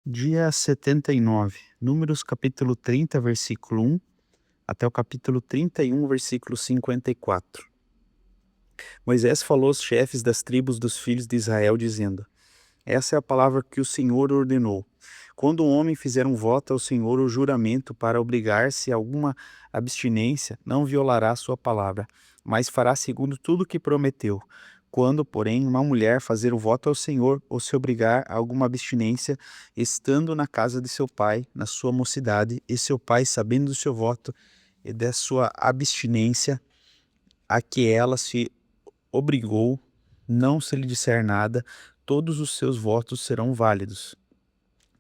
Dia 79, Números capítulo 30, versículo 1, até o capítulo 31, versículo 54. Moisés falou aos chefes das tribos dos filhos de Israel, dizendo: Essa é a palavra que o Senhor ordenou. Quando um homem fizer um voto ao Senhor ou juramento para obrigar-se a alguma abstinência, não violará sua palavra, mas fará segundo tudo o que prometeu. Quando, porém, uma mulher fazer o voto ao Senhor ou se obrigar a alguma abstinência, estando na casa de seu pai, na sua mocidade, e seu pai, sabendo do seu voto e da sua abstinência, a que ela se obrigou, não se lhe disser nada, todos os seus votos serão válidos.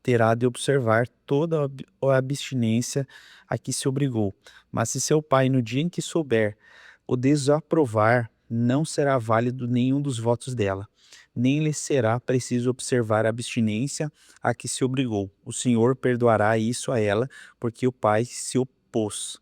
Terá de observar toda a abstinência a que se obrigou. Mas se seu pai, no dia em que souber, o desaprovar, não será válido nenhum dos votos dela, nem lhe será preciso observar a abstinência a que se obrigou. O Senhor perdoará isso a ela, porque o pai se opôs.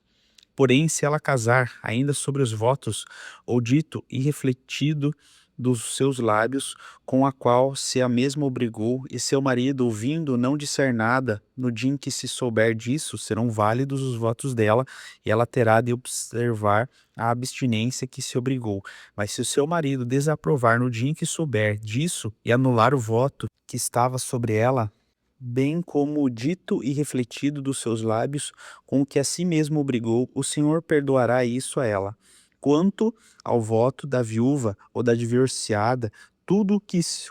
Porém, se ela casar ainda sobre os votos, ou dito e refletido dos seus lábios, com a qual se a mesma obrigou, e seu marido, ouvindo, não disser nada, no dia em que se souber disso, serão válidos os votos dela, e ela terá de observar a abstinência que se obrigou. Mas se o seu marido desaprovar no dia em que souber disso, e anular o voto que estava sobre ela, bem como o dito e refletido dos seus lábios, com o que a si mesmo obrigou, o Senhor perdoará isso a ela. Quanto ao voto da viúva ou da divorciada, tudo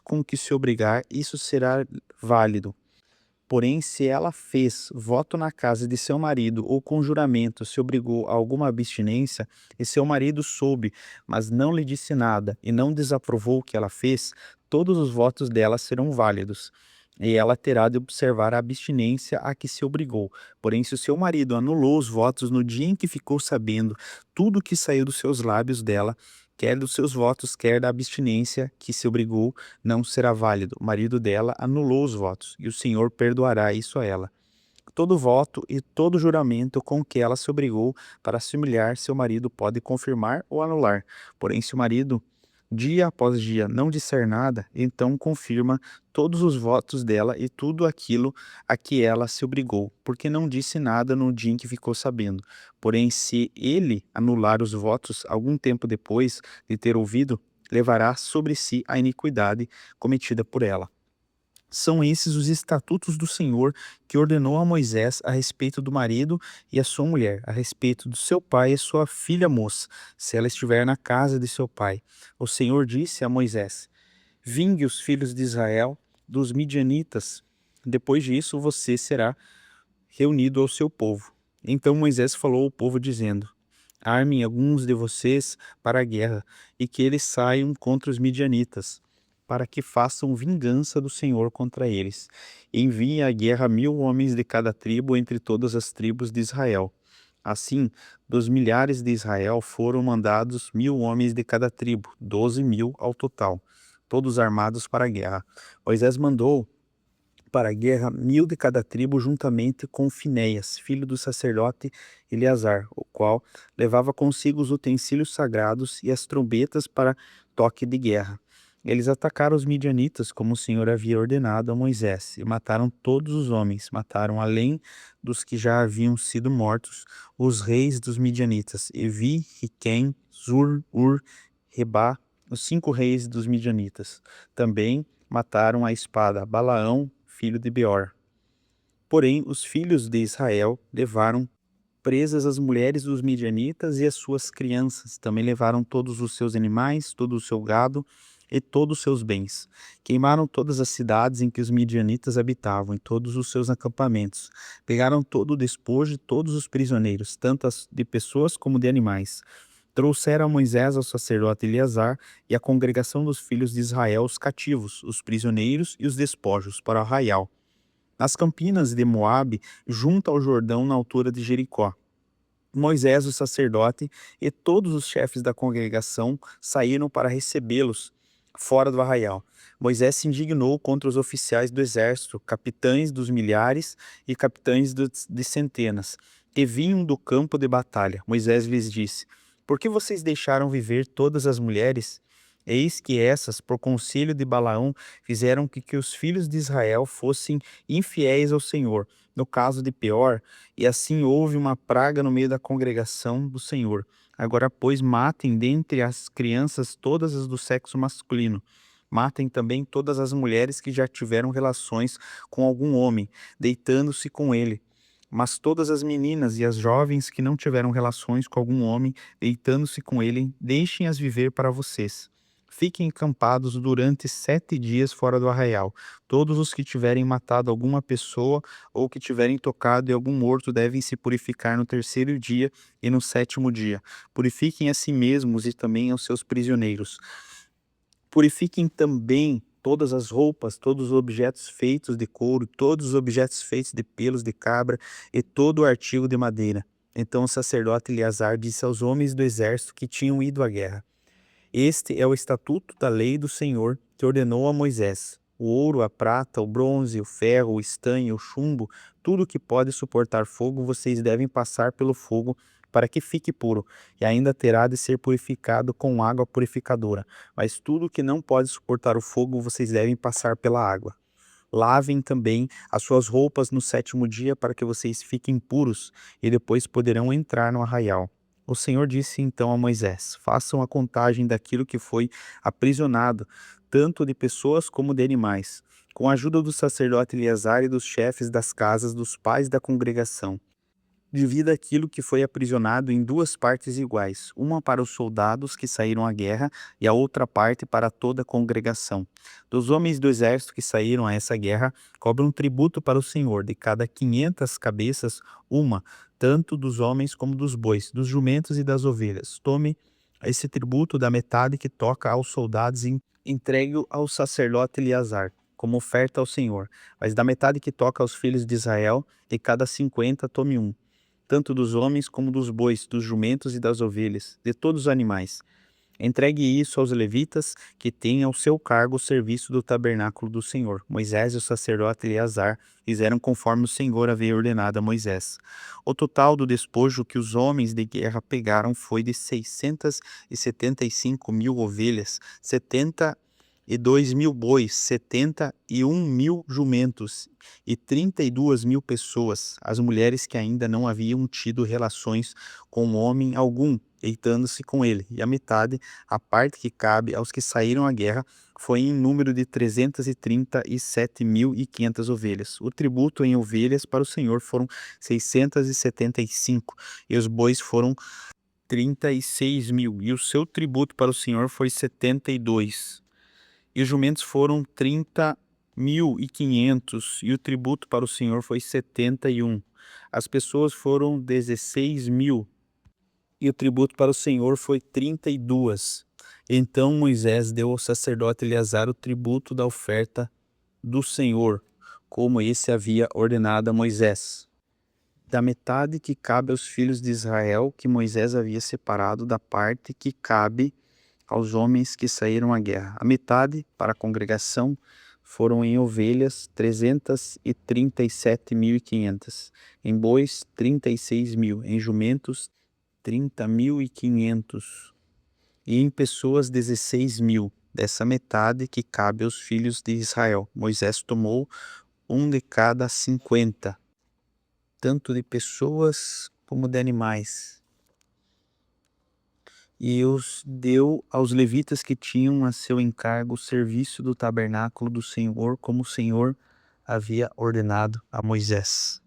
com que se obrigar, isso será válido. Porém, se ela fez voto na casa de seu marido ou com juramento se obrigou a alguma abstinência, e seu marido soube, mas não lhe disse nada, e não desaprovou o que ela fez, todos os votos dela serão válidos. E ela terá de observar a abstinência a que se obrigou. Porém, se o seu marido anulou os votos no dia em que ficou sabendo tudo que saiu dos seus lábios dela, quer dos seus votos, quer da abstinência que se obrigou, não será válido. O marido dela anulou os votos, e o Senhor perdoará isso a ela. Todo voto e todo juramento com que ela se obrigou para se humilhar, seu marido pode confirmar ou anular. Porém, se o marido, dia após dia, não disser nada, então confirma todos os votos dela e tudo aquilo a que ela se obrigou, porque não disse nada no dia em que ficou sabendo. Porém, se ele anular os votos algum tempo depois de ter ouvido, levará sobre si a iniquidade cometida por ela. São esses os estatutos do Senhor que ordenou a Moisés a respeito do marido e a sua mulher, a respeito do seu pai e sua filha moça, se ela estiver na casa de seu pai. O Senhor disse a Moisés: Vingue os filhos de Israel dos midianitas. Depois disso, você será reunido ao seu povo. Então Moisés falou ao povo, dizendo: Armem alguns de vocês para a guerra, e que eles saiam contra os midianitas, para que façam vingança do Senhor contra eles. Enviem à guerra 1000 homens de cada tribo entre todas as tribos de Israel. Assim, dos milhares de Israel foram mandados 1000 homens de cada tribo, 12.000 ao total, todos armados para a guerra. Moisés mandou para a guerra 1000 de cada tribo, juntamente com Finéias, filho do sacerdote Eleazar, o qual levava consigo os utensílios sagrados e as trombetas para toque de guerra. Eles atacaram os midianitas, como o Senhor havia ordenado a Moisés, e mataram todos os homens. Mataram, além dos que já haviam sido mortos, os reis dos midianitas, Evi, Riquém, Zur, Ur, Reba, os 5 reis dos midianitas. Também mataram à espada Balaão, filho de Beor. Porém, os filhos de Israel levaram presas as mulheres dos midianitas e as suas crianças. Também levaram todos os seus animais, todo o seu gado e todos os seus bens. Queimaram todas as cidades em que os midianitas habitavam e todos os seus acampamentos. Pegaram todo o despojo e todos os prisioneiros, tanto de pessoas como de animais. Trouxeram a Moisés ao sacerdote Eleazar e à congregação dos filhos de Israel os cativos, os prisioneiros e os despojos para o arraial, nas campinas de Moabe, junto ao Jordão, na altura de Jericó. Moisés, o sacerdote, e todos os chefes da congregação saíram para recebê-los fora do arraial. Moisés se indignou contra os oficiais do exército, capitães dos milhares e capitães de centenas, que vinham do campo de batalha. Moisés lhes disse: Por que vocês deixaram viver todas as mulheres? Eis que essas, por conselho de Balaão, fizeram que os filhos de Israel fossem infiéis ao Senhor, no caso de Peor, e assim houve uma praga no meio da congregação do Senhor. Agora, pois, matem dentre as crianças todas as do sexo masculino. Matem também todas as mulheres que já tiveram relações com algum homem, deitando-se com ele. Mas todas as meninas e as jovens que não tiveram relações com algum homem, deitando-se com ele, deixem-as viver para vocês. Fiquem acampados durante 7 dias fora do arraial. Todos os que tiverem matado alguma pessoa ou que tiverem tocado em algum morto devem se purificar no 3º dia e no 7º dia. Purifiquem a si mesmos e também aos seus prisioneiros. Purifiquem também todas as roupas, todos os objetos feitos de couro, todos os objetos feitos de pelos de cabra e todo o artigo de madeira. Então o sacerdote Eleazar disse aos homens do exército que tinham ido à guerra: Este é o estatuto da lei do Senhor que ordenou a Moisés. O ouro, a prata, o bronze, o ferro, o estanho, o chumbo, tudo que pode suportar fogo, vocês devem passar pelo fogo para que fique puro, e ainda terá de ser purificado com água purificadora. Mas tudo que não pode suportar o fogo, vocês devem passar pela água. Lavem também as suas roupas no 7º dia para que vocês fiquem puros e depois poderão entrar no arraial. O Senhor disse então a Moisés: Façam a contagem daquilo que foi aprisionado, tanto de pessoas como de animais, com a ajuda do sacerdote Eleazar e dos chefes das casas dos pais da congregação. Divida aquilo que foi aprisionado em 2 partes iguais, uma para os soldados que saíram à guerra e a outra parte para toda a congregação. Dos homens do exército que saíram a essa guerra, cobre um tributo para o Senhor, de cada 500 cabeças, uma, tanto dos homens como dos bois, dos jumentos e das ovelhas. Tome esse tributo da metade que toca aos soldados e entregue-o ao sacerdote Eleazar, como oferta ao Senhor. Mas da metade que toca aos filhos de Israel, de cada 50 tome um, tanto dos homens como dos bois, dos jumentos e das ovelhas, de todos os animais. Entregue isso aos levitas, que têm ao seu cargo o serviço do tabernáculo do Senhor. Moisés e o sacerdote Eleazar fizeram conforme o Senhor havia ordenado a Moisés. O total do despojo que os homens de guerra pegaram foi de 675.000 ovelhas, 72.000 bois, 71.000 jumentos e 32.000 pessoas, as mulheres que ainda não haviam tido relações com homem algum, deitando-se com ele, e a metade, a parte que cabe aos que saíram à guerra, foi em número de 337.500 ovelhas. O tributo em ovelhas para o Senhor foram 675, e os bois foram 36.000, e o seu tributo para o Senhor foi 72. E os jumentos foram 30.500, e o tributo para o Senhor foi 71. As pessoas foram 16.000, e o tributo para o Senhor foi 32. Então Moisés deu ao sacerdote Eleazar o tributo da oferta do Senhor, como esse havia ordenado a Moisés, da metade que cabe aos filhos de Israel, que Moisés havia separado da parte que cabe aos homens que saíram à guerra. A metade para a congregação foram em ovelhas 337.500, em bois 36.000, em jumentos 30.500 e em pessoas 16.000. Dessa metade que cabe aos filhos de Israel, Moisés tomou um de cada 50, tanto de pessoas como de animais, e os deu aos levitas que tinham a seu encargo o serviço do tabernáculo do Senhor, como o Senhor havia ordenado a Moisés.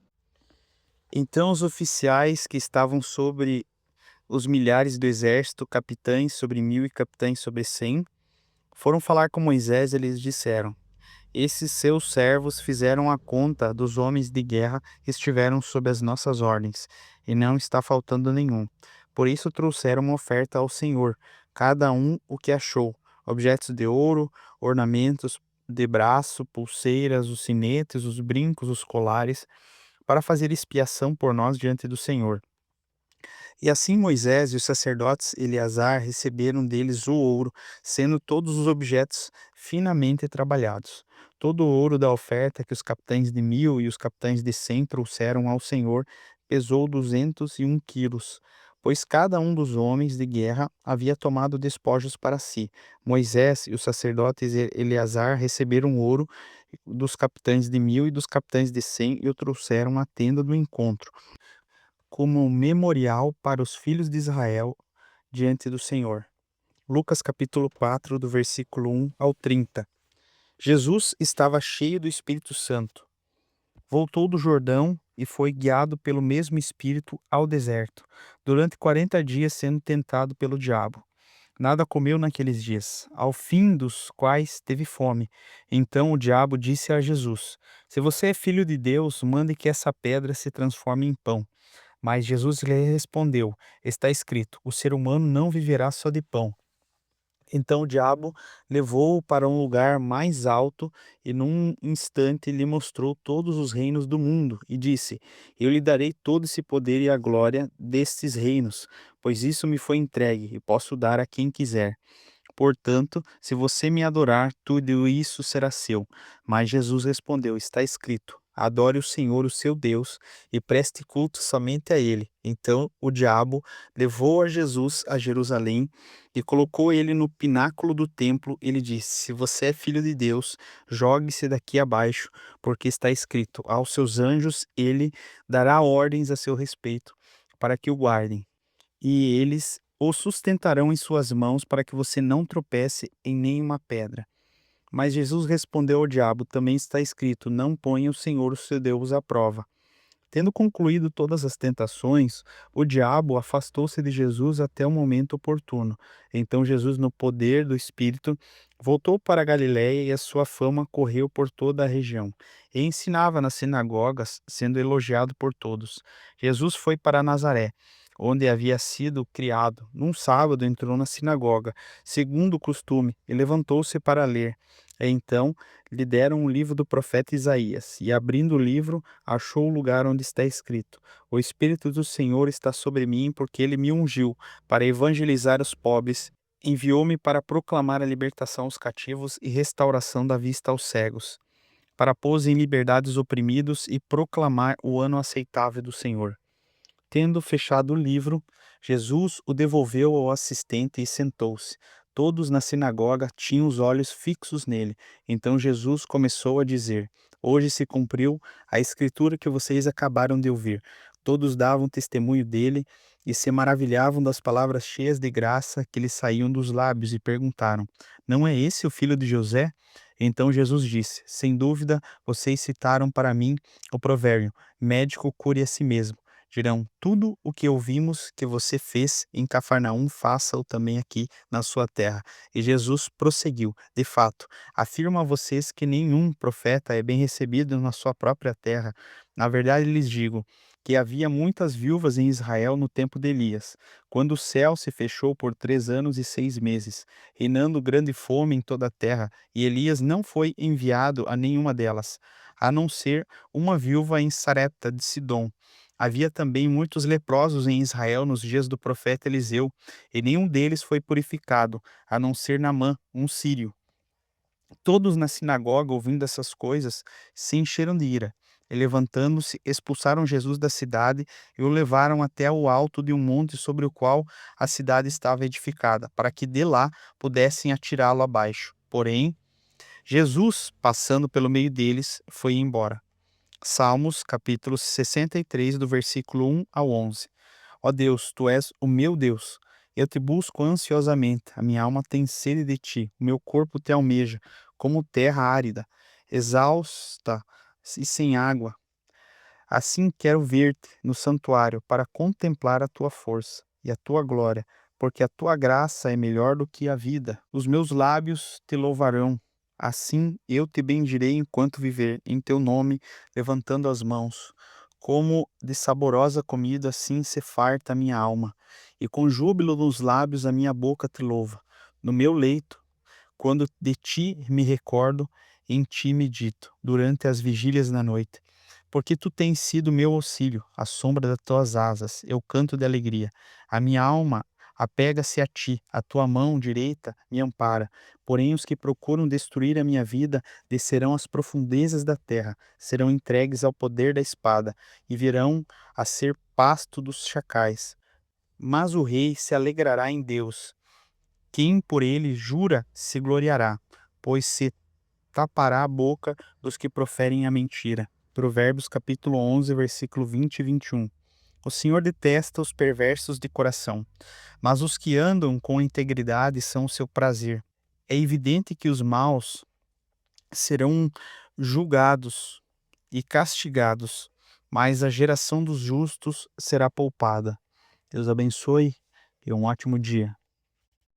Então os oficiais que estavam sobre os milhares do exército, capitães sobre 1.000 e capitães sobre 100, foram falar com Moisés e eles disseram: Esses seus servos fizeram a conta dos homens de guerra que estiveram sob as nossas ordens, e não está faltando nenhum. Por isso trouxeram uma oferta ao Senhor, cada um o que achou: objetos de ouro, ornamentos de braço, pulseiras, os sinetes, os brincos, os colares, para fazer expiação por nós diante do Senhor. E assim Moisés e os sacerdotes Eleazar receberam deles o ouro, sendo todos os objetos finamente trabalhados. Todo o ouro da oferta que os capitães de 1.000 e os capitães de 100 trouxeram ao Senhor pesou 201 quilos. pois cada um dos homens de guerra havia tomado despojos para si. Moisés e os sacerdotes Eleazar receberam ouro dos capitães de 1000 e dos capitães de 100 e o trouxeram à tenda do encontro, como um memorial para os filhos de Israel diante do Senhor. Lucas capítulo 4, do versículo 1 ao 30. Jesus estava cheio do Espírito Santo. Voltou do Jordão e foi guiado pelo mesmo Espírito ao deserto, durante 40 dias sendo tentado pelo diabo. Nada comeu naqueles dias, ao fim dos quais teve fome. Então o diabo disse a Jesus: Se você é filho de Deus, mande que essa pedra se transforme em pão. Mas Jesus lhe respondeu: Está escrito: O ser humano não viverá só de pão. Então o diabo levou-o para um lugar mais alto e num instante lhe mostrou todos os reinos do mundo e disse: Eu lhe darei todo esse poder e a glória destes reinos, pois isso me foi entregue e posso dar a quem quiser. Portanto, se você me adorar, tudo isso será seu. Mas Jesus respondeu: Está escrito: Adore o Senhor, o seu Deus, e preste culto somente a ele. Então o diabo levou a Jesus a Jerusalém e colocou ele no pináculo do templo. Ele disse: Se você é filho de Deus, jogue-se daqui abaixo, porque está escrito: Aos seus anjos ele dará ordens a seu respeito, para que o guardem e eles o sustentarão em suas mãos para que você não tropece em nenhuma pedra. Mas Jesus respondeu ao diabo: Também está escrito: Não ponha o Senhor, o seu Deus, à prova. Tendo concluído todas as tentações, o diabo afastou-se de Jesus até o momento oportuno. Então Jesus, no poder do Espírito, voltou para a Galiléia e a sua fama correu por toda a região. E ensinava nas sinagogas, sendo elogiado por todos. Jesus foi para Nazaré, onde havia sido criado. Num sábado entrou na sinagoga, segundo o costume, e levantou-se para ler. Então lhe deram um livro do profeta Isaías, e abrindo o livro, achou o lugar onde está escrito: O Espírito do Senhor está sobre mim, porque ele me ungiu para evangelizar os pobres, enviou-me para proclamar a libertação aos cativos e restauração da vista aos cegos, para pôr em liberdade os oprimidos e proclamar o ano aceitável do Senhor. Tendo fechado o livro, Jesus o devolveu ao assistente e sentou-se. Todos na sinagoga tinham os olhos fixos nele. Então Jesus começou a dizer: Hoje se cumpriu a escritura que vocês acabaram de ouvir. Todos davam testemunho dele e se maravilhavam das palavras cheias de graça que lhe saíam dos lábios e perguntaram: Não é esse o filho de José? Então Jesus disse: Sem dúvida, vocês citaram para mim o provérbio: Médico, cure a si mesmo. Dirão: Tudo o que ouvimos que você fez em Cafarnaum, faça-o também aqui na sua terra. E Jesus prosseguiu: De fato, afirmo a vocês que nenhum profeta é bem recebido na sua própria terra. Na verdade, lhes digo que havia muitas viúvas em Israel no tempo de Elias, quando o céu se fechou por 3 anos e 6 meses, reinando grande fome em toda a terra, e Elias não foi enviado a nenhuma delas, a não ser uma viúva em Sarepta de Sidom. Havia também muitos leprosos em Israel nos dias do profeta Eliseu, e nenhum deles foi purificado, a não ser Naamã, um sírio. Todos na sinagoga, ouvindo essas coisas, se encheram de ira. E levantando-se, expulsaram Jesus da cidade e o levaram até o alto de um monte sobre o qual a cidade estava edificada, para que de lá pudessem atirá-lo abaixo. Porém, Jesus, passando pelo meio deles, foi embora. Salmos, capítulo 63, do versículo 1 ao 11. Ó Deus, tu és o meu Deus. Eu te busco ansiosamente. A minha alma tem sede de ti. O meu corpo te almeja, como terra árida, exausta e sem água. Assim quero ver-te no santuário para contemplar a tua força e a tua glória, porque a tua graça é melhor do que a vida. Os meus lábios te louvarão. Assim eu te bendirei enquanto viver, em teu nome, levantando as mãos. Como de saborosa comida, assim se farta a minha alma, e com júbilo nos lábios a minha boca te louva. No meu leito, quando de ti me recordo, em ti medito, durante as vigílias da noite. Porque tu tens sido meu auxílio, à sombra das tuas asas, eu canto de alegria. A minha alma apega-se a ti, a tua mão direita me ampara. Porém, os que procuram destruir a minha vida descerão às profundezas da terra, serão entregues ao poder da espada e virão a ser pasto dos chacais. Mas o rei se alegrará em Deus. Quem por ele jura se gloriará, pois se tapará a boca dos que proferem a mentira. Provérbios capítulo 11, versículo 20 e 21. O Senhor detesta os perversos de coração, mas os que andam com integridade são o seu prazer. É evidente que os maus serão julgados e castigados, mas a geração dos justos será poupada. Deus abençoe e um ótimo dia.